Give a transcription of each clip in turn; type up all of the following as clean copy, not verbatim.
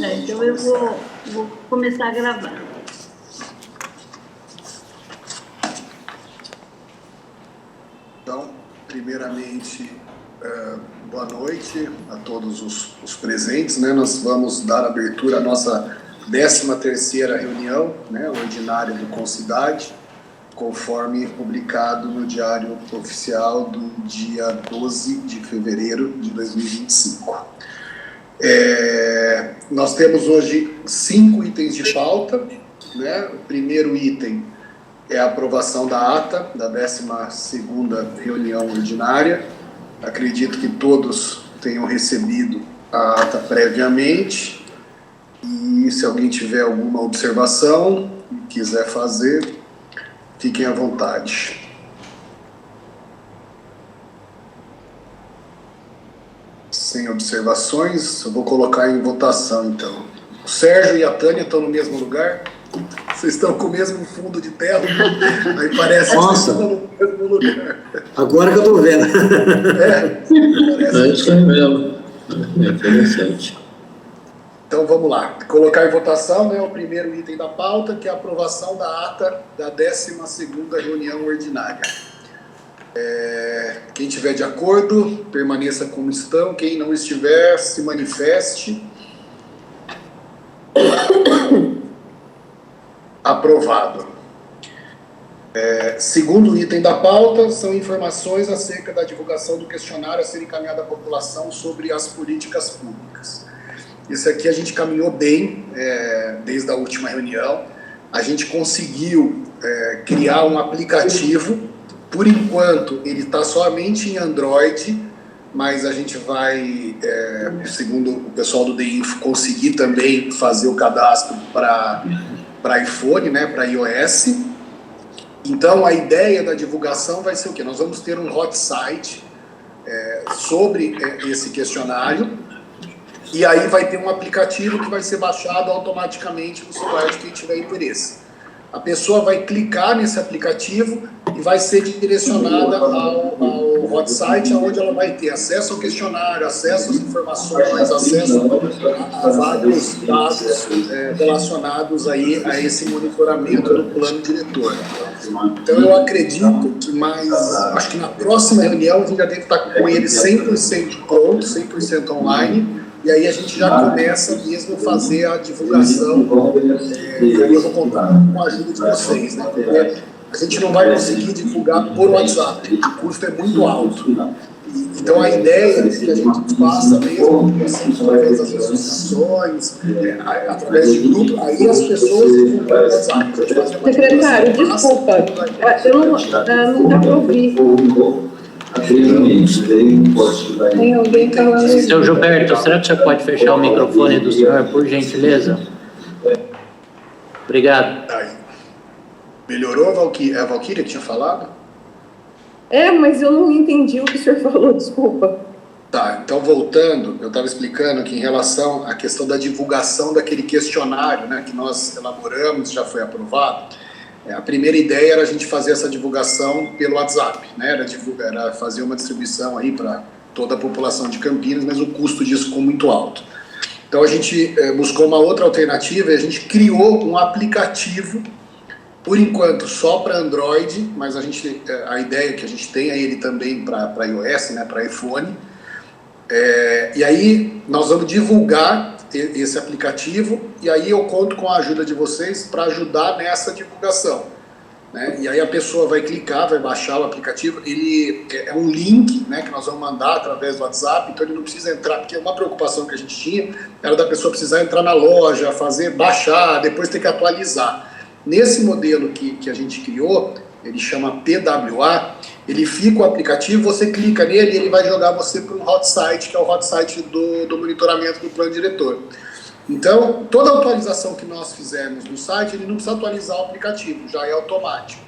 Então eu vou começar a gravar. Então, primeiramente, boa noite a todos os presentes, né? Nós vamos dar abertura à nossa 13ª reunião, né, ordinária do Concidade, conforme publicado no Diário Oficial do dia 12 de fevereiro de 2025. Nós temos hoje 5 itens de pauta, né? O primeiro item é a aprovação da ata da 12ª reunião ordinária. Acredito que todos tenham recebido a ata previamente, e se alguém tiver alguma observação e quiser fazer, fiquem à vontade. Sem observações, eu vou colocar em votação, então. O Sérgio e a Tânia estão no mesmo lugar? Vocês estão com o mesmo fundo de tela? Aí parece que vocês estão no mesmo lugar. Agora que eu estou vendo. Parece isso é mesmo. É interessante. Então vamos lá. Colocar em votação, né, o primeiro item da pauta, que é a aprovação da ata da 12ª reunião ordinária. Quem estiver de acordo, permaneça como estão. Quem não estiver, se manifeste. Aprovado. Segundo item da pauta, são informações acerca da divulgação do questionário a ser encaminhado à população sobre as políticas públicas. Esse aqui a gente caminhou bem desde a última reunião. A gente conseguiu criar um aplicativo. Por enquanto, ele está somente em Android, mas a gente vai, segundo o pessoal do DINFO, conseguir também fazer o cadastro para iPhone, né, para iOS. Então, a ideia da divulgação vai ser o quê? Nós vamos ter um hot site sobre esse questionário, e aí vai ter um aplicativo que vai ser baixado automaticamente no celular de quem tiver interesse. A pessoa vai clicar nesse aplicativo e vai ser direcionada ao hot site, onde ela vai ter acesso ao questionário, acesso às informações, acesso a vários dados relacionados aí a esse monitoramento do plano diretor. Então eu acredito que acho que na próxima reunião a gente já deve estar com ele 100% pronto, 100% online. E aí a gente já começa mesmo a fazer a divulgação, e aí eu vou contar com a ajuda de vocês, né? Porque a gente não vai conseguir divulgar por WhatsApp, o custo é muito alto. Então a ideia é que a gente faça mesmo, assim, através das associações, através de grupo, aí as pessoas vão para o WhatsApp. Secretário, desculpa, não dá para ouvir. Tem alguém falando. Seu Gilberto, será que você pode fechar o microfone do senhor, por gentileza? Obrigado. Aí. Melhorou a Valquíria que tinha falado? Mas eu não entendi o que o senhor falou, desculpa. Tá, então voltando, eu estava explicando que em relação à questão da divulgação daquele questionário, né, que nós elaboramos, já foi aprovado. A primeira ideia era a gente fazer essa divulgação pelo WhatsApp, né? Era fazer uma distribuição aí para toda a população de Campinas, mas o custo disso ficou muito alto. Então a gente buscou uma outra alternativa e a gente criou um aplicativo, por enquanto só para Android, mas a ideia que a gente tem é ele também para iOS, né, para iPhone. E aí nós vamos divulgar esse aplicativo, e aí eu conto com a ajuda de vocês para ajudar nessa divulgação, né? E aí a pessoa vai clicar, vai baixar o aplicativo, ele é um link, né, que nós vamos mandar através do WhatsApp, então ele não precisa entrar, porque uma preocupação que a gente tinha era da pessoa precisar entrar na loja, baixar, depois ter que atualizar. Nesse modelo que a gente criou, ele chama PWA, ele fica o aplicativo, você clica nele e ele vai jogar você para um hot site, que é o hot site do monitoramento do plano diretor. Então, toda atualização que nós fizermos no site, ele não precisa atualizar o aplicativo, já é automático.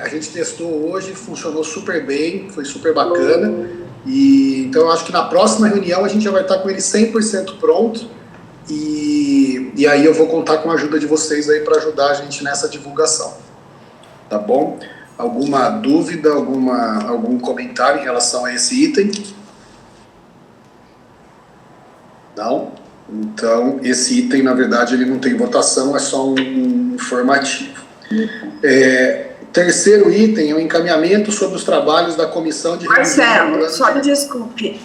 A gente testou hoje, funcionou super bem, foi super bacana, e então eu acho que na próxima reunião a gente já vai estar com ele 100% pronto, e aí eu vou contar com a ajuda de vocês aí para ajudar a gente nessa divulgação. Tá bom? Alguma dúvida, algum comentário em relação a esse item? Não? Então, esse item, na verdade, ele não tem votação, é só um informativo. Terceiro item é o encaminhamento sobre os trabalhos da comissão de revisão do Marcelo, plano só me desculpe,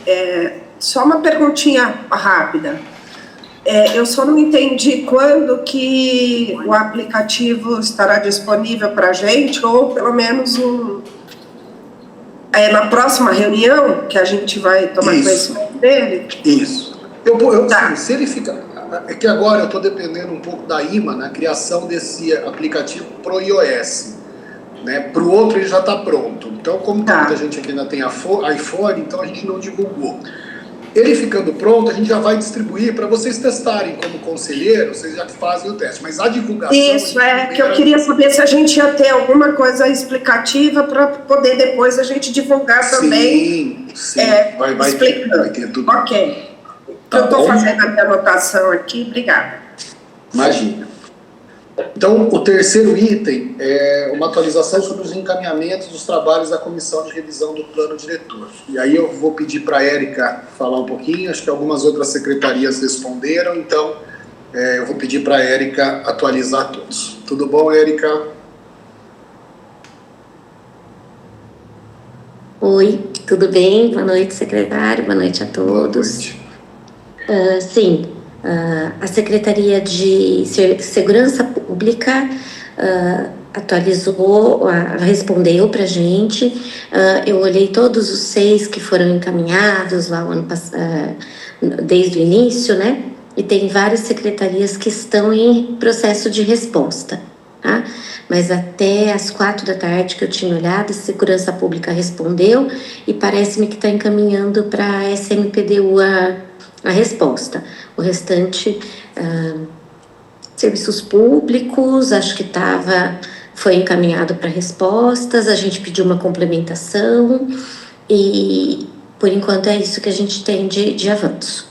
só uma perguntinha rápida. Eu só não entendi quando que o aplicativo estará disponível para a gente, ou pelo menos na próxima reunião, que a gente vai tomar conhecimento dele? Isso. Tá. Se ele fica... É que agora eu estou dependendo um pouco da IMA na criação desse aplicativo pro iOS. Né? Para o outro ele já está pronto. Então, como muita gente aqui ainda tem iPhone, então a gente não divulgou. Ele ficando pronto, a gente já vai distribuir para vocês testarem como conselheiro, vocês já fazem o teste. Mas a divulgação... Isso, que eu queria saber se a gente ia ter alguma coisa explicativa para poder depois a gente divulgar também. Sim, vai ter tudo. Ok. Tá eu estou bom? fazendo a minha anotação aqui, obrigada. Imagina. Então, o terceiro item é uma atualização sobre os encaminhamentos dos trabalhos da comissão de revisão do plano diretor. E aí eu vou pedir para a Érica falar um pouquinho, acho que algumas outras secretarias responderam, então eu vou pedir para a Érica atualizar todos. Tudo bom, Érica? Oi, tudo bem? Boa noite, secretário, boa noite a todos. Boa noite. Sim, a Secretaria de Segurança Pública atualizou, respondeu para a gente. Eu olhei todos os 6 que foram encaminhados lá o ano passado, desde o início, né? E tem várias secretarias que estão em processo de resposta, tá? Mas até às 4 da tarde que eu tinha olhado, a Segurança Pública respondeu e parece-me que está encaminhando para a SMPDU a resposta. O restante, serviços públicos, acho que foi encaminhado para respostas, a gente pediu uma complementação e, por enquanto, é isso que a gente tem de avanço.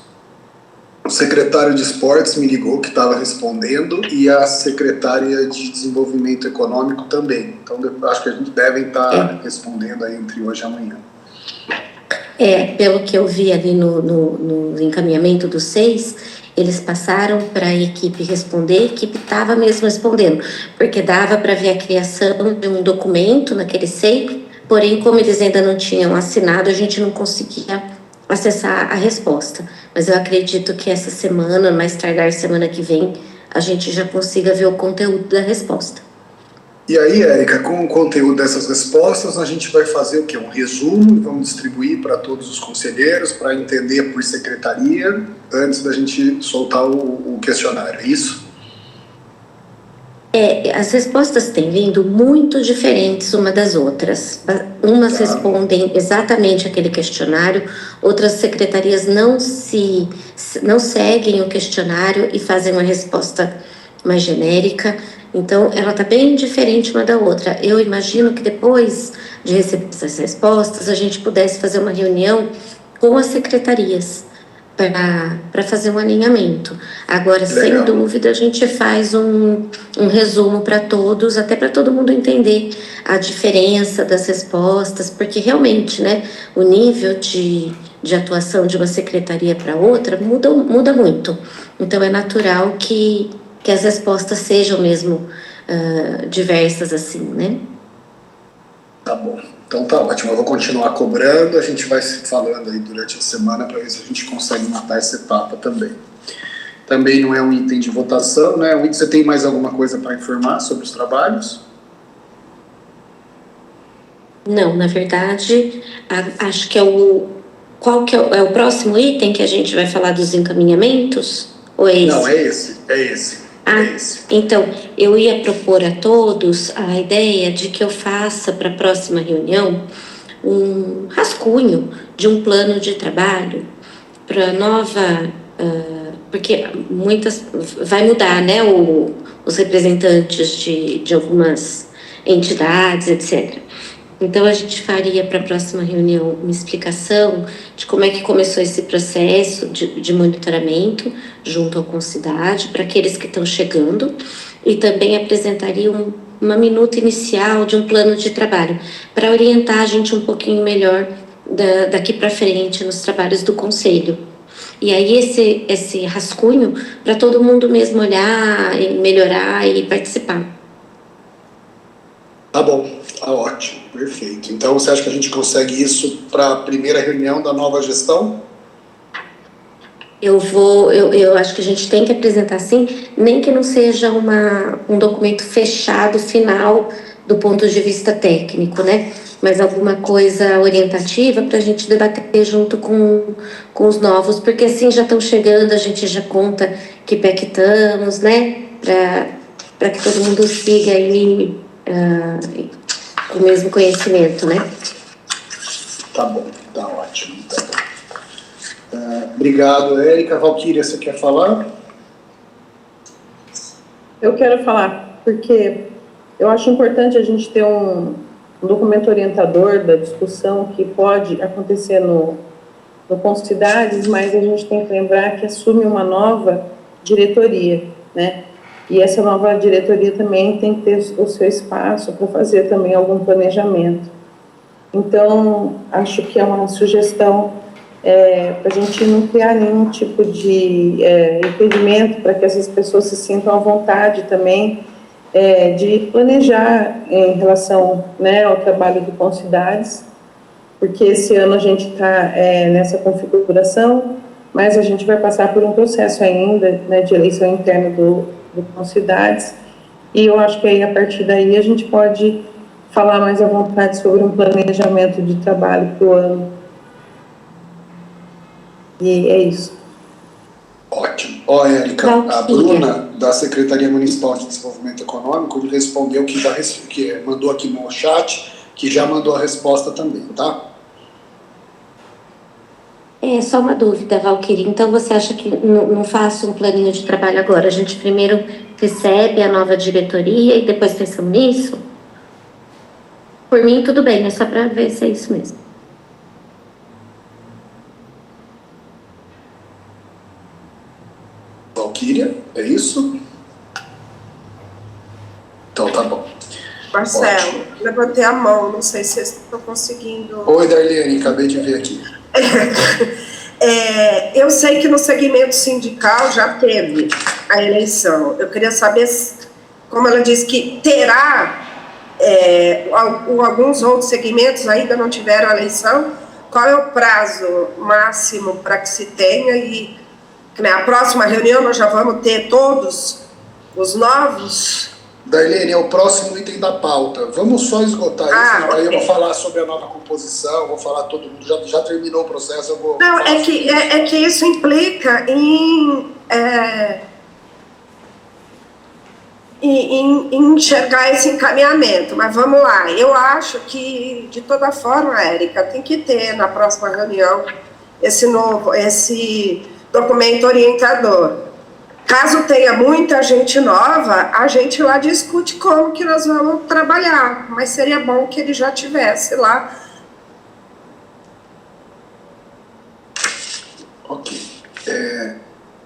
O secretário de esportes me ligou que estava respondendo e a secretária de desenvolvimento econômico também. Então, acho que a gente deve estar respondendo aí entre hoje e amanhã. Pelo que eu vi ali no encaminhamento dos 6, eles passaram para a equipe responder, a equipe estava mesmo respondendo, porque dava para ver a criação de um documento naquele SEI, porém, como eles ainda não tinham assinado, a gente não conseguia acessar a resposta. Mas eu acredito que essa semana, mais tardar semana que vem, a gente já consiga ver o conteúdo da resposta. E aí, Érica, com o conteúdo dessas respostas, a gente vai fazer o quê? Um resumo e vamos distribuir para todos os conselheiros para entender por secretaria antes da gente soltar o questionário, é isso? As respostas têm vindo muito diferentes uma das outras. Umas respondem exatamente aquele questionário, outras secretarias não seguem o questionário e fazem uma resposta mais genérica. Então, ela está bem diferente uma da outra. Eu imagino que depois de receber essas respostas, a gente pudesse fazer uma reunião com as secretarias para fazer um alinhamento. Agora, Legal. Sem dúvida, a gente faz um resumo para todos, até para todo mundo entender a diferença das respostas, porque realmente, né, o nível de atuação de uma secretaria para outra muda muito. Então, é natural que as respostas sejam mesmo diversas assim, né? Tá bom. Então tá ótimo. Eu vou continuar cobrando, a gente vai se falando aí durante a semana para ver se a gente consegue matar essa etapa também. Também não é um item de votação, né? Você tem mais alguma coisa para informar sobre os trabalhos? Não, na verdade, acho que qual que é o próximo item que a gente vai falar dos encaminhamentos? Ou é esse? Não, é esse. Então, eu ia propor a todos a ideia de que eu faça para a próxima reunião um rascunho de um plano de trabalho para nova... porque vai mudar, né, os representantes de algumas entidades, etc. Então, a gente faria para a próxima reunião uma explicação de como é que começou esse processo de monitoramento junto ao Concidade, para aqueles que estão chegando, e também apresentaria uma minuta inicial de um plano de trabalho, para orientar a gente um pouquinho melhor daqui para frente nos trabalhos do Conselho. E aí esse rascunho para todo mundo mesmo olhar e melhorar e participar. Tá bom, tá ótimo, perfeito. Então você acha que a gente consegue isso para a primeira reunião da nova gestão? Eu acho que a gente tem que apresentar sim, nem que não seja um documento fechado, final, do ponto de vista técnico, né? Mas alguma coisa orientativa para a gente debater junto com os novos, porque assim já estão chegando, a gente já conta que pé que estamos, né? Para que todo mundo siga aí com o mesmo conhecimento, né? Tá bom, tá ótimo. Tá bom. Obrigado, Érica. Valquíria, você quer falar? Eu quero falar, porque eu acho importante a gente ter um documento orientador da discussão que pode acontecer no Concidades, mas a gente tem que lembrar que assume uma nova diretoria, né? E essa nova diretoria também tem que ter o seu espaço para fazer também algum planejamento. Então, acho que é uma sugestão para a gente não criar nenhum tipo de impedimento para que essas pessoas se sintam à vontade também de planejar em relação, né, ao trabalho do Concidades, porque esse ano a gente está nessa configuração, mas a gente vai passar por um processo ainda, né, de eleição interna do Concidades, e eu acho que aí, a partir daí, a gente pode falar mais à vontade sobre um planejamento de trabalho para o ano. E é isso. Ótimo. Ó, Érica, a Bruna, da Secretaria Municipal de Desenvolvimento Econômico, respondeu que mandou aqui no chat, que já mandou a resposta também, tá? Só uma dúvida, Valquíria. Então, você acha que não faça um planinho de trabalho agora? A gente primeiro recebe a nova diretoria e depois pensamos nisso? Por mim, tudo bem, é só para ver se é isso mesmo. Valquíria, é isso? Então, tá bom. Marcelo, Ótimo. levantei a mão, não sei se vocês estão conseguindo... Oi, Darlene, acabei de ver aqui. Eu sei que no segmento sindical já teve a eleição. Eu queria saber, como ela disse que terá, alguns outros segmentos ainda não tiveram a eleição, qual é o prazo máximo para que se tenha e na próxima reunião nós já vamos ter todos os novos? Darlene, é o próximo item da pauta. Vamos só esgotar isso, okay. Aí eu vou falar sobre a nova composição, vou falar todo mundo, já terminou o processo, eu vou... Não, é que isso implica em enxergar esse encaminhamento, mas vamos lá. Eu acho que, de toda forma, Érica, tem que ter na próxima reunião esse documento orientador. Caso tenha muita gente nova, a gente lá discute como que nós vamos trabalhar, mas seria bom que ele já tivesse lá. Ok.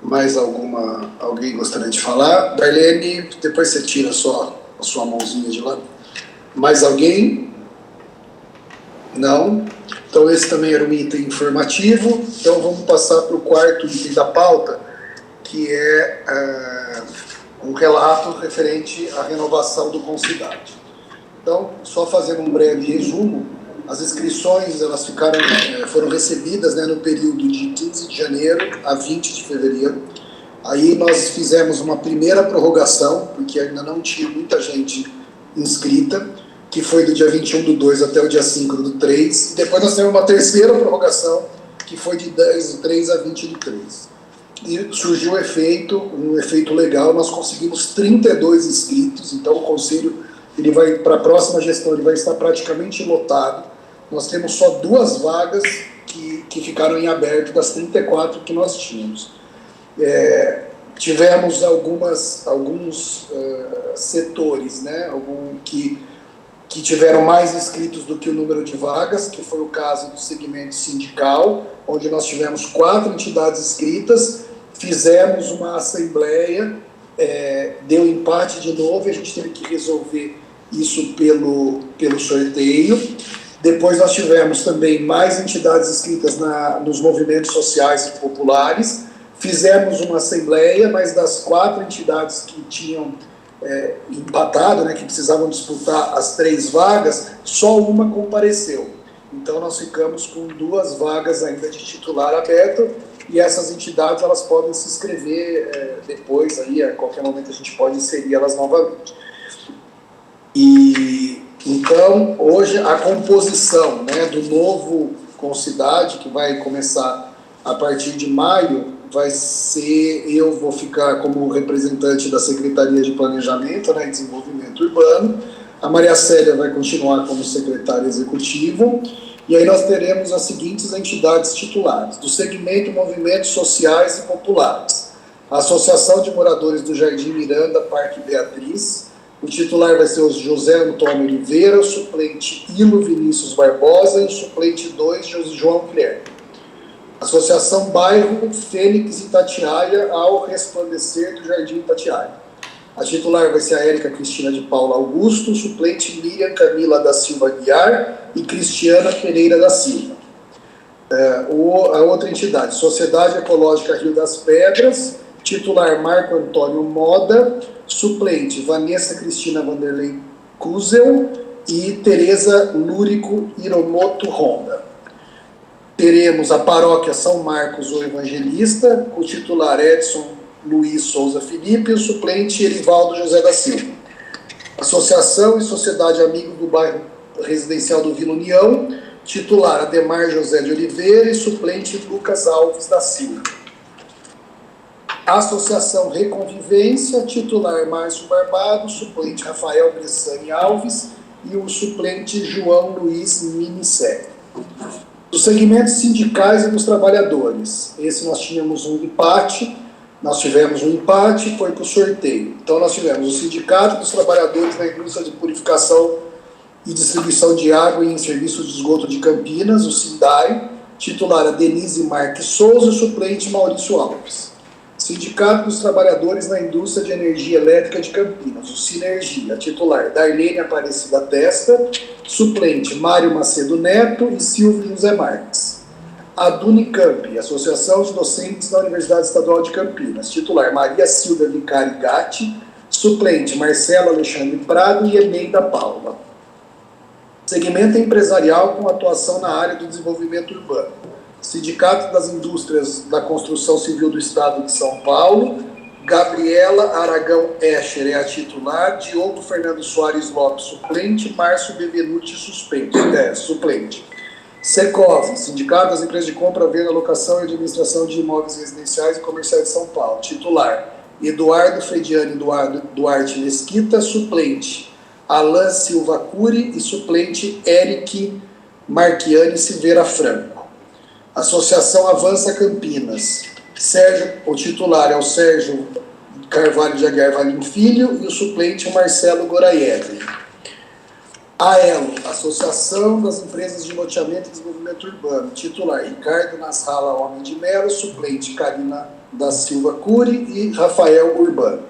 Mais alguém gostaria de falar? Darlene, depois você tira a sua mãozinha de lá. Mais alguém? Não? Então esse também era um item informativo. Então vamos passar para o quarto item da pauta, que é um relato referente à renovação do Concidade. Então, só fazendo um breve resumo, as inscrições elas foram recebidas, né, no período de 15 de janeiro a 20 de fevereiro. Aí nós fizemos uma primeira prorrogação, porque ainda não tinha muita gente inscrita, que foi do dia 21/2 até o dia 5/3. E depois nós temos uma terceira prorrogação, que foi de 10/3 a 20/3. E surgiu um efeito legal, nós conseguimos 32 inscritos, então o conselho, para a próxima gestão, ele vai estar praticamente lotado. Nós temos só 2 vagas que ficaram em aberto das 34 que nós tínhamos. Tivemos alguns setores, né, que tiveram mais inscritos do que o número de vagas, que foi o caso do segmento sindical, onde nós tivemos 4 entidades inscritas, fizemos uma assembleia, deu empate de novo, e a gente teve que resolver isso pelo sorteio. Depois nós tivemos também mais entidades inscritas nos movimentos sociais e populares. Fizemos uma assembleia, mas das 4 entidades que tinham empatado, né, que precisavam disputar as 3 vagas, só uma compareceu. Então nós ficamos com 2 vagas ainda de titular aberto, e essas entidades elas podem se inscrever depois, aí, a qualquer momento a gente pode inserir elas novamente. E então hoje a composição, né, do novo Concidade, que vai começar a partir de maio, vai ser, eu vou ficar como representante da Secretaria de Planejamento, né, e Desenvolvimento Urbano, a Maria Célia vai continuar como secretária executiva, e aí nós teremos as seguintes entidades titulares: do segmento Movimentos Sociais e Populares, a Associação de Moradores do Jardim Miranda, Parque Beatriz. O titular vai ser o José Antônio Oliveira, o suplente Ilo Vinícius Barbosa e o suplente 2, João Guilherme. Associação Bairro Fênix Itatiaia, ao resplandecer do Jardim Itatiaia. A titular vai ser a Érica Cristina de Paula Augusto, o suplente Miriam Camila da Silva Guiar e Cristiana Pereira da Silva. A outra entidade, Sociedade Ecológica Rio das Pedras, titular Marco Antônio Moda, suplente Vanessa Cristina Vanderlei Kuzel e Tereza Lúrico Hiromoto Honda. Teremos a paróquia São Marcos o Evangelista, o titular Edson Luiz Souza Felipe e o suplente Erivaldo José da Silva. Associação e Sociedade Amigo do Bairro Residencial do Vila União, titular Ademar José de Oliveira e suplente Lucas Alves da Silva. Associação Reconvivência, titular Márcio Barbado, suplente Rafael Bressani Alves e o suplente João Luiz Minicé. Dos segmentos sindicais e dos trabalhadores, esse nós tivemos um empate, foi para o sorteio. Então nós tivemos o Sindicato dos Trabalhadores na Indústria de Purificação e Distribuição de Água e em Serviços de Esgoto de Campinas, o SINDAI, titular a Denise Marques Souza, suplente Maurício Alves. Sindicato dos Trabalhadores na Indústria de Energia Elétrica de Campinas, o Sinergia, titular Darlene Aparecida Testa, suplente Mário Macedo Neto e Silvio José Marques. A Dunicamp, Associação de Docentes da Universidade Estadual de Campinas, titular Maria Silvia Vicari Gatti, suplente Marcelo Alexandre Prado e Eneida Paula. Segmento empresarial com atuação na área do desenvolvimento urbano. Sindicato das Indústrias da Construção Civil do Estado de São Paulo, Gabriela Aragão Escher é a titular, Diogo Fernando Soares Lopes, suplente, Márcio Bevenuti, suplente. Secov, Sindicato das Empresas de Compra, Venda, Locação e Administração de Imóveis Residenciais e Comerciais de São Paulo, titular, Eduardo Frediani Duarte Mesquita, suplente, Alain Silva Cury e suplente, Eric Marchiani Silveira Franco. Associação Avança Campinas, o titular é o Sérgio Carvalho de Aguiar Valim Filho e o suplente é o Marcelo Goraiev. AELO, Associação das Empresas de Loteamento e Desenvolvimento Urbano, titular Ricardo Nasralla Homem de Melo, suplente Karina da Silva Cury e Rafael Urbano.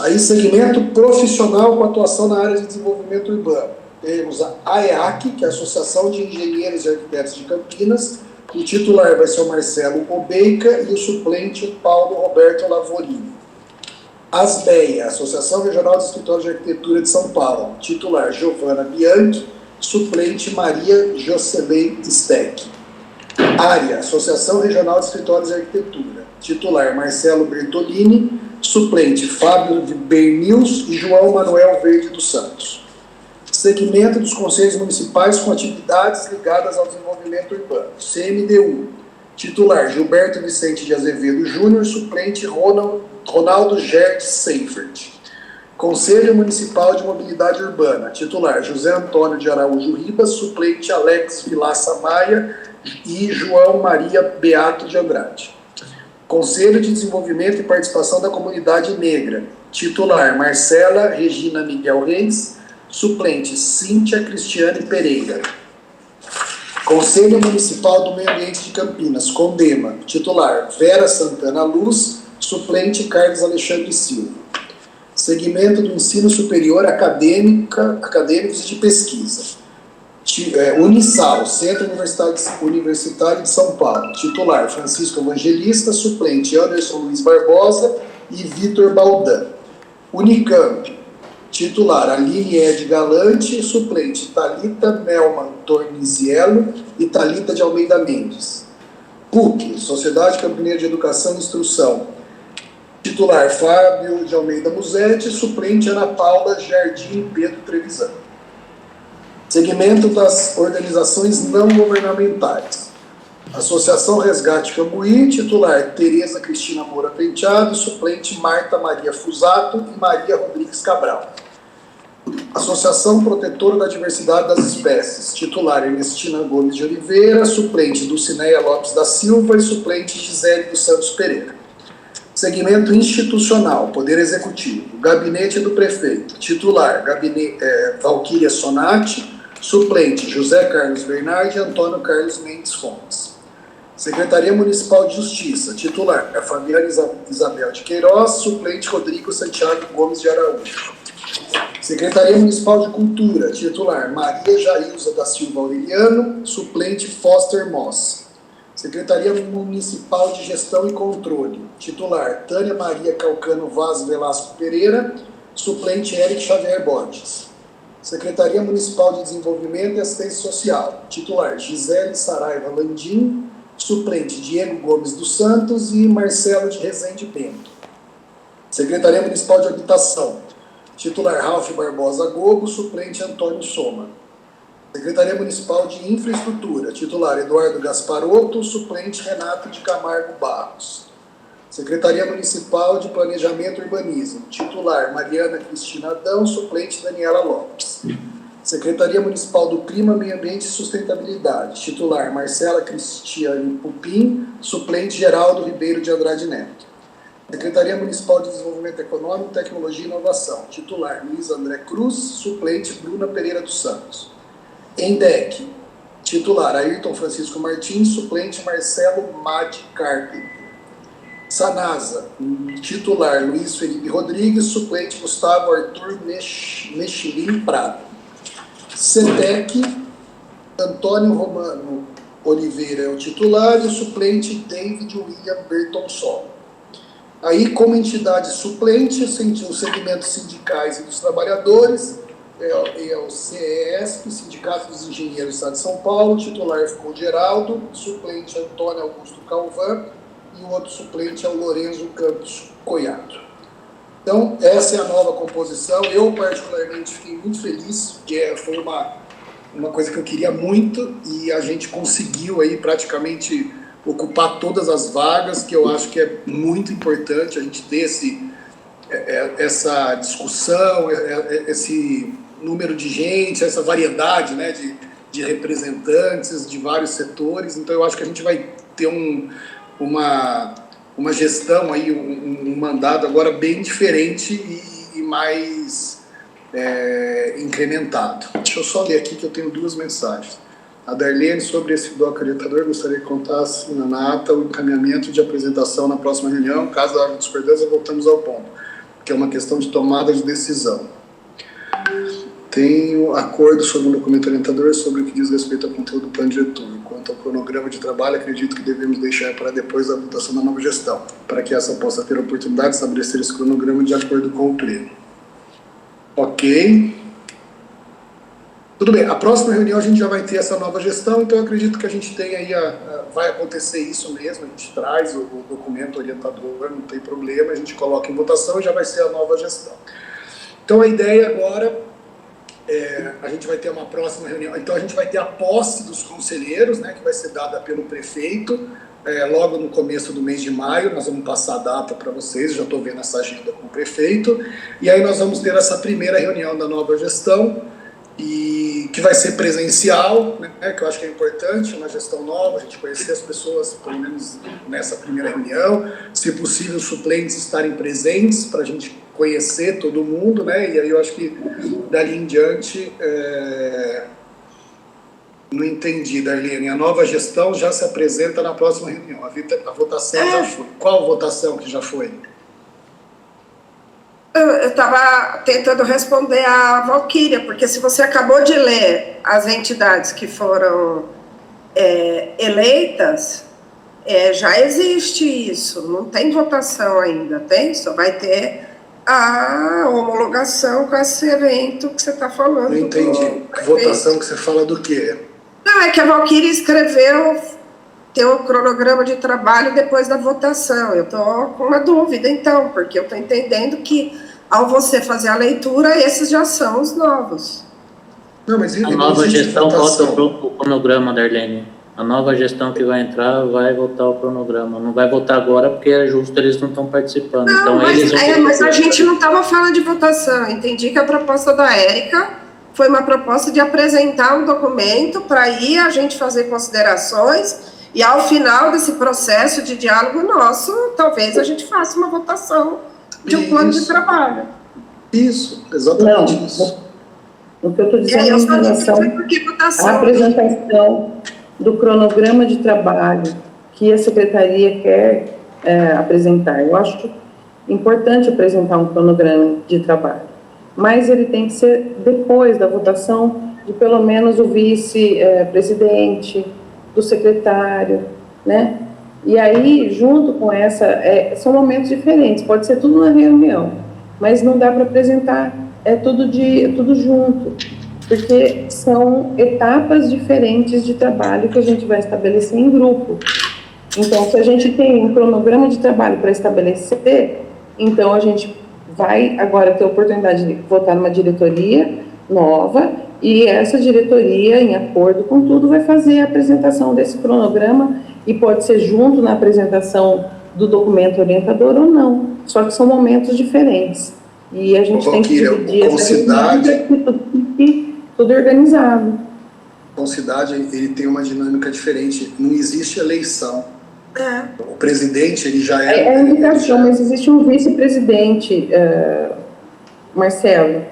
Aí, segmento profissional com atuação na área de desenvolvimento urbano. Temos a AEAC, que é a Associação de Engenheiros e Arquitetos de Campinas. O titular vai ser o Marcelo Obeica e o suplente o Paulo Roberto Lavorini. ASBEA, Associação Regional de Escritórios de Arquitetura de São Paulo. Titular Giovana Bianchi, suplente Maria Jocelyn Steck. ARIA, Associação Regional de Escritórios de Arquitetura. Titular Marcelo Bertolini, suplente Fábio Bernils e João Manuel Verde dos Santos. Segmento dos Conselhos Municipais com atividades ligadas ao desenvolvimento urbano. CMDU, titular Gilberto Vicente de Azevedo Júnior, suplente Ronaldo Gert Seifert. Conselho Municipal de Mobilidade Urbana, titular José Antônio de Araújo Ribas, suplente Alex Vilaça Maia e João Maria Beato de Andrade. Conselho de Desenvolvimento e Participação da Comunidade Negra, titular Marcela Regina Miguel Reis, suplente Cíntia Cristiane Pereira. Conselho Municipal do Meio Ambiente de Campinas, Condema, titular Vera Santana Luz, suplente Carlos Alexandre Silva. Segmento do Ensino Superior Acadêmicos e de Pesquisa, Unisal, Centro Universitário de São Paulo. Titular, Francisco Evangelista. Suplente, Anderson Luiz Barbosa e Vitor Baldan. Unicamp, titular, Aline Ed Galante. Suplente, Thalita Melman Torniziello e Thalita de Almeida Mendes. PUC, Sociedade Campineira de Educação e Instrução. Titular, Fábio de Almeida Musetti. Suplente, Ana Paula Jardim Pedro Trevisan. Segmento das organizações não governamentais. Associação Resgate Cambuí, titular Tereza Cristina Moura Penteado, suplente Marta Maria Fusato e Maria Rodrigues Cabral. Associação Protetora da Diversidade das Espécies, titular Ernestina Gomes de Oliveira, suplente Dulcineia Lopes da Silva e suplente Gisele dos Santos Pereira. Segmento institucional, Poder Executivo, Gabinete do Prefeito, titular Valquíria Sonati, suplente José Carlos Bernardi e Antônio Carlos Mendes Fontes. Secretaria Municipal de Justiça, titular Fabiana Isabel de Queiroz, suplente Rodrigo Santiago Gomes de Araújo. Secretaria Municipal de Cultura, titular Maria Jailza da Silva Aureliano, suplente Foster Moss. Secretaria Municipal de Gestão e Controle, titular Tânia Maria Calcano Vaz Velasco Pereira, suplente Eric Xavier Borges. Secretaria Municipal de Desenvolvimento e Assistência Social, titular Gisele Saraiva Landim, suplente Diego Gomes dos Santos e Marcelo de Rezende Bento. Secretaria Municipal de Habitação, titular Ralph Barbosa Gobo, suplente Antônio Soma. Secretaria Municipal de Infraestrutura, titular Eduardo Gasparotto, suplente Renato de Camargo Barros. Secretaria Municipal de Planejamento e Urbanismo, titular Mariana Cristina Adão, suplente Daniela Lopes. Secretaria Municipal do Clima, Meio Ambiente e Sustentabilidade, titular Marcela Cristiane Pupim, suplente Geraldo Ribeiro de Andrade Neto. Secretaria Municipal de Desenvolvimento Econômico, Tecnologia e Inovação, titular Luiz André Cruz, suplente Bruna Pereira dos Santos. ENDEC, titular Ayrton Francisco Martins, suplente Marcelo Madi Carpenter. Sanasa, titular Luiz Felipe Rodrigues, suplente Gustavo Arthur Mechilin Prado. CETEC, Antônio Romano Oliveira é o titular e o suplente David William Bertonsol. Aí, como entidade suplente, os segmentos sindicais e dos trabalhadores, é o CESP, Sindicato dos Engenheiros do Estado de São Paulo, titular ficou Geraldo, suplente Antônio Augusto Calvan, e o outro suplente é o Lorenzo Campos Coiato. Então, essa é a nova composição. Eu, particularmente, fiquei muito feliz, porque foi uma coisa que eu queria muito, e a gente conseguiu aí praticamente ocupar todas as vagas, que eu acho que é muito importante a gente ter essa discussão, esse número de gente, essa variedade, né, de representantes de vários setores. Então, eu acho que a gente vai ter uma gestão aí, um mandato agora bem diferente e mais incrementado. Deixa eu só ler aqui que eu tenho duas mensagens. A Darlene, sobre esse doc orientador, gostaria que contasse na ata o encaminhamento de apresentação na próxima reunião. Caso haja discordância, voltamos ao ponto, que é uma questão de tomada de decisão. Tenho acordo sobre um documento orientador sobre o que diz respeito ao conteúdo do plano diretor. Quanto ao cronograma de trabalho, acredito que devemos deixar para depois da votação da nova gestão, para que essa possa ter a oportunidade de estabelecer esse cronograma de acordo com o pleno. Ok. Tudo bem, a próxima reunião a gente já vai ter essa nova gestão, então eu acredito que a gente tem aí, vai acontecer isso mesmo, a gente traz o documento orientador, não tem problema, a gente coloca em votação e já vai ser a nova gestão. Então a ideia agora, a gente vai ter uma próxima reunião, então a gente vai ter a posse dos conselheiros, né, que vai ser dada pelo prefeito, logo no começo do mês de maio, nós vamos passar a data para vocês, já estou vendo essa agenda com o prefeito, e aí nós vamos ter essa primeira reunião da nova gestão, e que vai ser presencial, né, que eu acho que é importante, uma gestão nova, a gente conhecer as pessoas, pelo menos nessa primeira reunião, se possível, os suplentes estarem presentes, para a gente conhecer todo mundo, né, e aí eu acho que dali em diante, não entendi, Darlene, a nova gestão já se apresenta na próxima reunião, a votação já foi. Qual votação que já foi? eu estava tentando responder a Valquíria, porque se você acabou de ler as entidades que foram eleitas, já existe isso, não tem votação ainda, tem? Só vai ter a homologação com esse evento que você está falando. Não entendi. Votação que você fala do quê? Não, é que a Valquíria escreveu, tem um cronograma de trabalho depois da votação. Eu estou com uma dúvida, então, porque eu estou entendendo que, ao você fazer a leitura, esses já são os novos. Não, mas A nova gestão volta o cronograma, Darlene. A nova gestão que vai entrar vai votar o cronograma. Não vai votar agora porque é justo, eles não estão participando. Não, então, mas a gente não estava falando de votação. Eu entendi que a proposta da Érica foi uma proposta de apresentar um documento para aí a gente fazer considerações e, ao final desse processo de diálogo nosso, talvez a gente faça uma votação de um plano de trabalho. Isso, exatamente isso. O que eu estou dizendo em relação à apresentação do cronograma de trabalho que a Secretaria quer apresentar. Eu acho importante apresentar um cronograma de trabalho, mas ele tem que ser depois da votação de pelo menos o vice-presidente, do secretário, né? E aí, junto com são momentos diferentes, pode ser tudo na reunião, mas não dá para apresentar tudo junto, porque são etapas diferentes de trabalho que a gente vai estabelecer em grupo. Então, se a gente tem um cronograma de trabalho para estabelecer, então a gente vai agora ter a oportunidade de votar numa diretoria nova, e essa diretoria, em acordo com tudo, vai fazer a apresentação desse cronograma, e pode ser junto na apresentação do documento orientador ou não, só que são momentos diferentes. E a gente tem que dividir essa reunião para que tudo fique tudo organizado. Com cidade, ele tem uma dinâmica diferente. Não existe eleição. O presidente, ele já é... É indicação, mas existe um vice-presidente, Marcelo,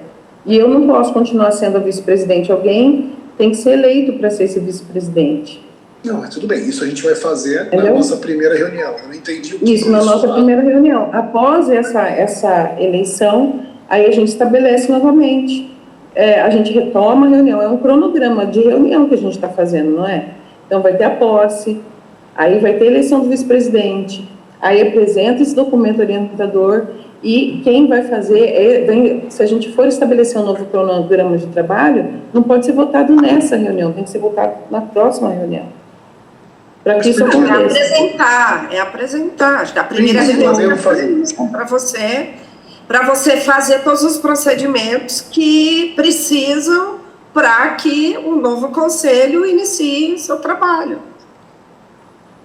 e eu não posso continuar sendo vice-presidente. Alguém tem que ser eleito para ser esse vice-presidente. Não, mas tudo bem, isso a gente vai fazer na nossa primeira reunião. Eu não entendi o que isso, na nossa primeira reunião. Após essa eleição, aí a gente estabelece novamente. A gente retoma a reunião, é um cronograma de reunião que a gente está fazendo, não é? Então vai ter a posse, aí vai ter a eleição do vice-presidente, aí apresenta esse documento orientador, e quem vai fazer, se a gente for estabelecer um novo cronograma de trabalho, não pode ser votado nessa reunião, tem que ser votado na próxima reunião. Para que isso aconteça. É apresentar. Acho que a primeira reunião para você fazer todos os procedimentos que precisam para que o novo conselho inicie seu trabalho.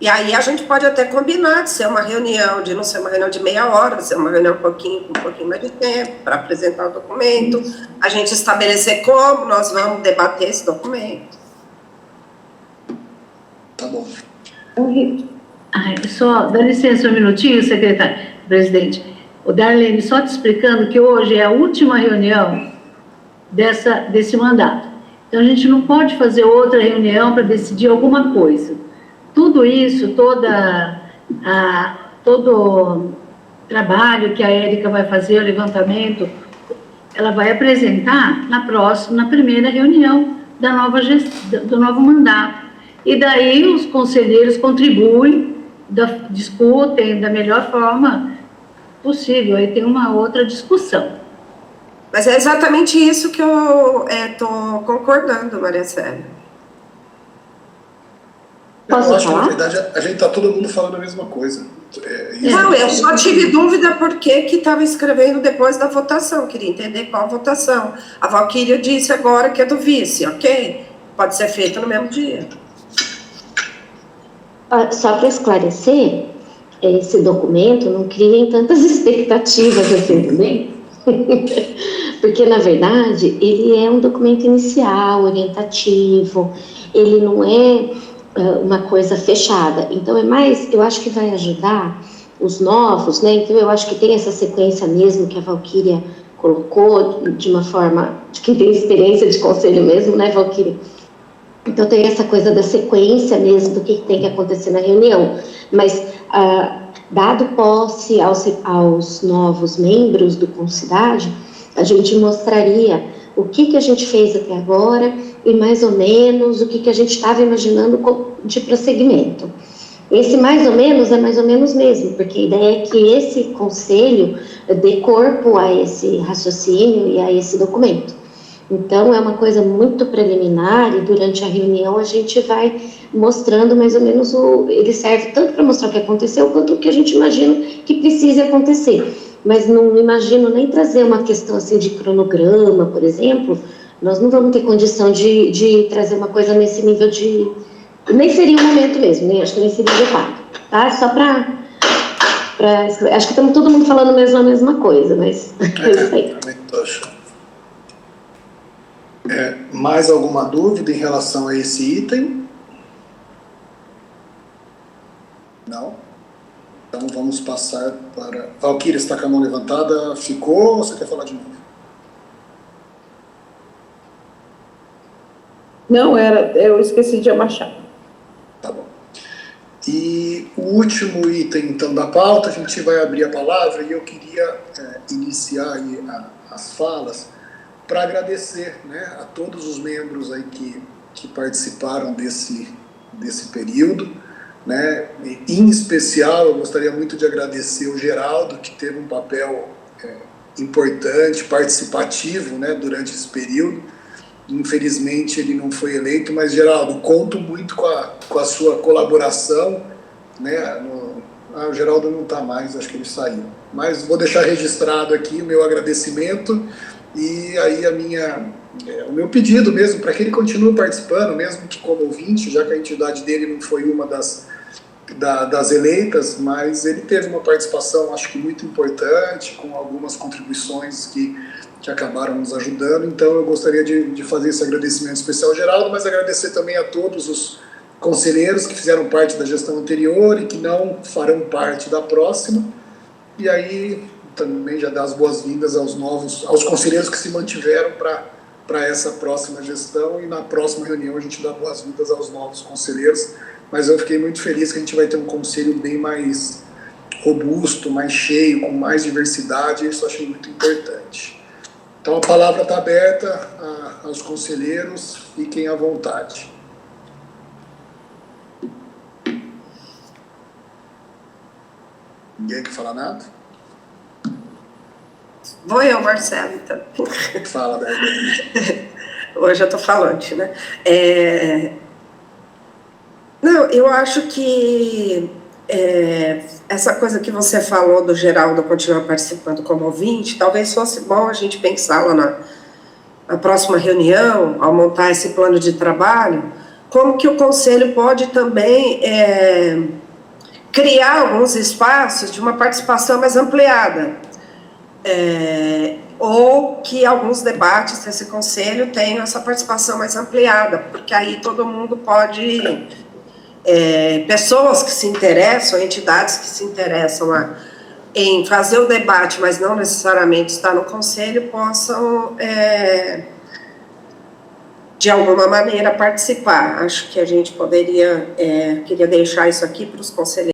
E aí a gente pode até combinar de ser uma reunião, de não ser uma reunião de meia hora, ser uma reunião com um pouquinho mais de tempo, para apresentar o documento, a gente estabelecer como nós vamos debater esse documento. Tá bom. Só, dá licença um minutinho, secretário, presidente. O Darlene, só te explicando que hoje é a última reunião desse mandato. Então, a gente não pode fazer outra reunião para decidir alguma coisa. Tudo isso, todo trabalho que a Érica vai fazer, o levantamento, ela vai apresentar na primeira reunião do novo mandato. E daí os conselheiros contribuem, discutem da melhor forma possível. Aí tem uma outra discussão. Mas é exatamente isso que eu estou concordando, Maria Célia. Eu acho que, na verdade, a gente está todo mundo falando a mesma coisa. Não, eu só tive dúvida porque estava escrevendo depois da votação, queria entender qual votação. A Valquíria disse agora que é do vice, ok? Pode ser feito no mesmo dia. Só para esclarecer, esse documento não criem tantas expectativas assim também, porque, na verdade, ele é um documento inicial, orientativo, ele não é uma coisa fechada. Então, eu acho que vai ajudar os novos, né? Então, eu acho que tem essa sequência mesmo que a Valquíria colocou, de uma forma de quem tem experiência de conselho mesmo, né, Valquíria? Então, tem essa coisa da sequência mesmo do que tem que acontecer na reunião. Mas dado posse aos novos membros do Concidade, a gente mostraria o que a gente fez até agora e mais ou menos o que a gente estava imaginando de prosseguimento. Esse mais ou menos é mais ou menos mesmo, porque a ideia é que esse conselho dê corpo a esse raciocínio e a esse documento. Então, é uma coisa muito preliminar e durante a reunião a gente vai mostrando mais ou menos ele serve tanto para mostrar o que aconteceu quanto o que a gente imagina que precise acontecer. Mas não imagino nem trazer uma questão assim de cronograma, por exemplo. Nós não vamos ter condição de trazer uma coisa nesse nível de... Nem seria o momento mesmo, nem, acho que nem seria adequado, tá? Só para acho que estamos todo mundo falando mesmo a mesma coisa, mas é isso aí. Mais alguma dúvida em relação a esse item? Não? Então vamos passar para... Valquíria, está com a mão levantada, ficou ou você quer falar de novo? Não, eu esqueci de abaixar. Tá bom. E o último item, então, da pauta, a gente vai abrir a palavra e eu queria iniciar aí as falas para agradecer, né, a todos os membros aí que participaram desse período, né, em especial eu gostaria muito de agradecer o Geraldo, que teve um papel importante, participativo, né, durante esse período. Infelizmente ele não foi eleito, mas Geraldo, conto muito com a sua colaboração, né, o Geraldo não está mais, acho que ele saiu, mas vou deixar registrado aqui o meu agradecimento e aí o meu pedido mesmo para que ele continue participando, mesmo que como ouvinte, já que a entidade dele não foi uma das eleitas, mas ele teve uma participação, acho que muito importante, com algumas contribuições que acabaram nos ajudando. Então eu gostaria de fazer esse agradecimento especial ao Geraldo, mas agradecer também a todos os conselheiros que fizeram parte da gestão anterior e que não farão parte da próxima. E aí também já dar as boas-vindas aos conselheiros que se mantiveram para essa próxima gestão, e na próxima reunião a gente dá boas-vindas aos novos conselheiros. Mas eu fiquei muito feliz que a gente vai ter um conselho bem mais robusto, mais cheio, com mais diversidade, e isso eu achei muito importante. Então a palavra está aberta aos conselheiros, fiquem à vontade. Ninguém quer falar nada? Vou eu, Marcelo, então. Fala, Débora. Hoje eu estou falante, né? Não, eu acho que essa coisa que você falou do Geraldo continuar participando como ouvinte, talvez fosse bom a gente pensá-la na próxima reunião, ao montar esse plano de trabalho, como que o Conselho pode também criar alguns espaços de uma participação mais ampliada, ou que alguns debates desse Conselho tenham essa participação mais ampliada, porque aí todo mundo pode... pessoas que se interessam, entidades que se interessam em fazer o debate, mas não necessariamente estar no Conselho, possam, de alguma maneira, participar. Acho que a gente queria deixar isso aqui para os conselheiros.